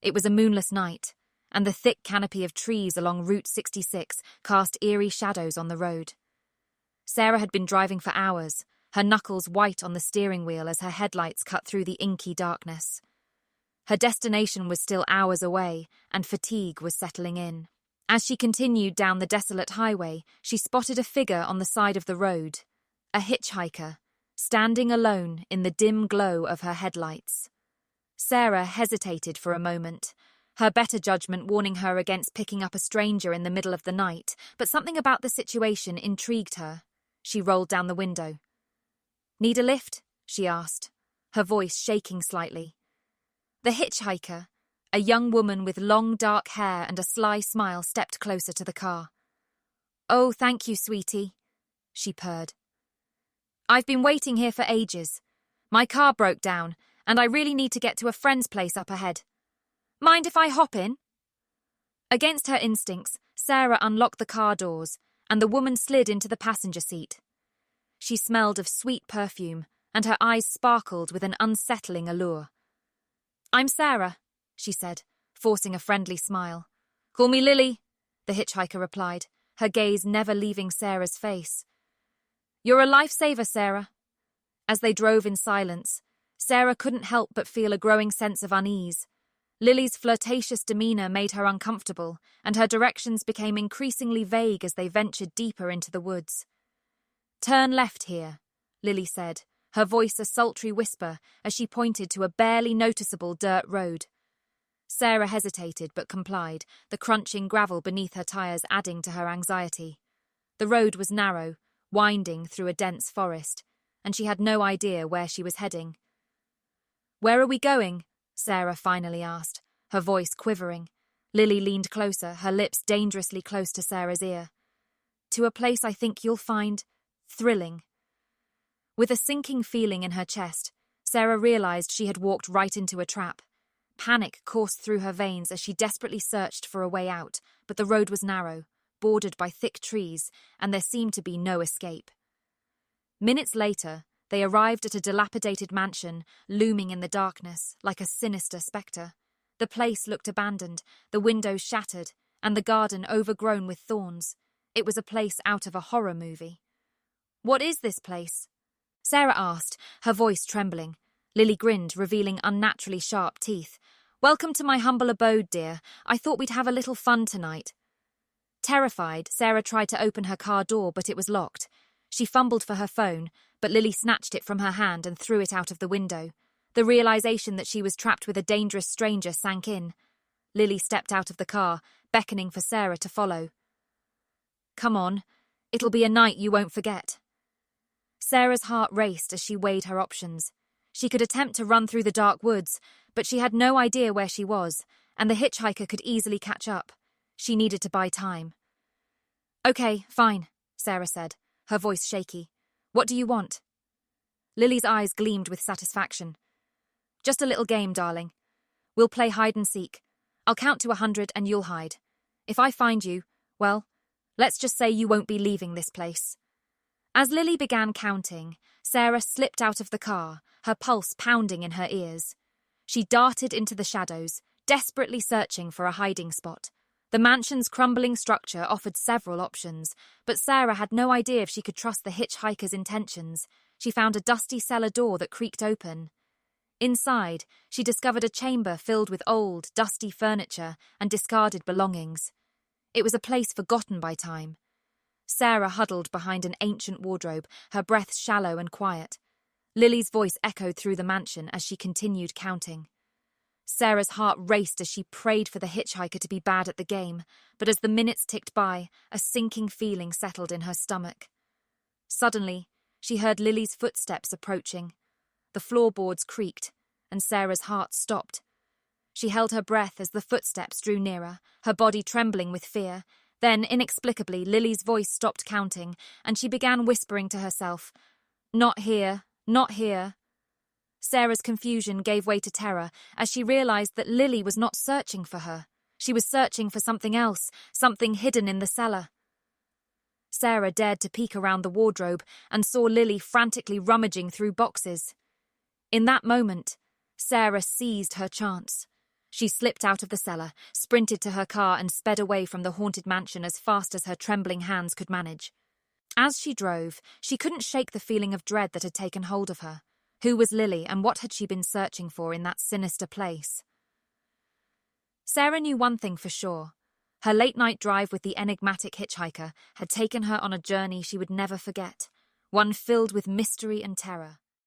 It was a moonless night, and the thick canopy of trees along Route 66 cast eerie shadows on the road. Sarah had been driving for hours, her knuckles white on the steering wheel as her headlights cut through the inky darkness. Her destination was still hours away, and fatigue was settling in. As she continued down the desolate highway, she spotted a figure on the side of the road, a hitchhiker, standing alone in the dim glow of her headlights. Sarah hesitated for a moment, her better judgment warning her against picking up a stranger in the middle of the night, but something about the situation intrigued her. She rolled down the window. "Need a lift?" she asked, her voice shaking slightly. The hitchhiker, a young woman with long dark hair and a sly smile, stepped closer to the car. "Oh, thank you, sweetie," she purred. "I've been waiting here for ages. My car broke down, and I really need to get to a friend's place up ahead. Mind if I hop in?" Against her instincts, Sarah unlocked the car doors, and the woman slid into the passenger seat. She smelled of sweet perfume, and her eyes sparkled with an unsettling allure. "I'm Sarah," she said, forcing a friendly smile. "Call me Lily," the hitchhiker replied, her gaze never leaving Sarah's face. "You're a lifesaver, Sarah." As they drove in silence, Sarah couldn't help but feel a growing sense of unease. Lily's flirtatious demeanor made her uncomfortable, and her directions became increasingly vague as they ventured deeper into the woods. "Turn left here," Lily said, her voice a sultry whisper as she pointed to a barely noticeable dirt road. Sarah hesitated but complied, the crunching gravel beneath her tires adding to her anxiety. The road was narrow, winding through a dense forest, and she had no idea where she was heading. "Where are we going?" Sarah finally asked, her voice quivering. Lily leaned closer, her lips dangerously close to Sarah's ear. "To a place I think you'll find thrilling." With a sinking feeling in her chest, Sarah realized she had walked right into a trap. Panic coursed through her veins as she desperately searched for a way out, but the road was narrow, bordered by thick trees, and there seemed to be no escape. Minutes later, they arrived at a dilapidated mansion, looming in the darkness, like a sinister spectre. The place looked abandoned, the windows shattered, and the garden overgrown with thorns. It was a place out of a horror movie. "What is this place?" Sarah asked, her voice trembling. Lily grinned, revealing unnaturally sharp teeth. "Welcome to my humble abode, dear. I thought we'd have a little fun tonight." Terrified, Sarah tried to open her car door, but it was locked. She fumbled for her phone, but Lily snatched it from her hand and threw it out of the window. The realization that she was trapped with a dangerous stranger sank in. Lily stepped out of the car, beckoning for Sarah to follow. "Come on. It'll be a night you won't forget." Sarah's heart raced as she weighed her options. She could attempt to run through the dark woods, but she had no idea where she was, and the hitchhiker could easily catch up. She needed to buy time. "Okay, fine," Sarah said, her voice shaky. "What do you want?" Lily's eyes gleamed with satisfaction. "Just a little game, darling. We'll play hide and seek. I'll count to 100 and you'll hide. If I find you, well, let's just say you won't be leaving this place." As Lily began counting, Sarah slipped out of the car, her pulse pounding in her ears. She darted into the shadows, desperately searching for a hiding spot. The mansion's crumbling structure offered several options, but Sarah had no idea if she could trust the hitchhiker's intentions. She found a dusty cellar door that creaked open. Inside, she discovered a chamber filled with old, dusty furniture and discarded belongings. It was a place forgotten by time. Sarah huddled behind an ancient wardrobe, her breath shallow and quiet. Lily's voice echoed through the mansion as she continued counting. Sarah's heart raced as she prayed for the hitchhiker to be bad at the game, but as the minutes ticked by, a sinking feeling settled in her stomach. Suddenly, she heard Lily's footsteps approaching. The floorboards creaked, and Sarah's heart stopped. She held her breath as the footsteps drew nearer, her body trembling with fear. Then, inexplicably, Lily's voice stopped counting, and she began whispering to herself, "Not here, not here." Sarah's confusion gave way to terror as she realized that Lily was not searching for her. She was searching for something else, something hidden in the cellar. Sarah dared to peek around the wardrobe and saw Lily frantically rummaging through boxes. In that moment, Sarah seized her chance. She slipped out of the cellar, sprinted to her car and sped away from the haunted mansion as fast as her trembling hands could manage. As she drove, she couldn't shake the feeling of dread that had taken hold of her. Who was Lily, and what had she been searching for in that sinister place? Sarah knew one thing for sure. Her late-night drive with the enigmatic hitchhiker had taken her on a journey she would never forget, one filled with mystery and terror.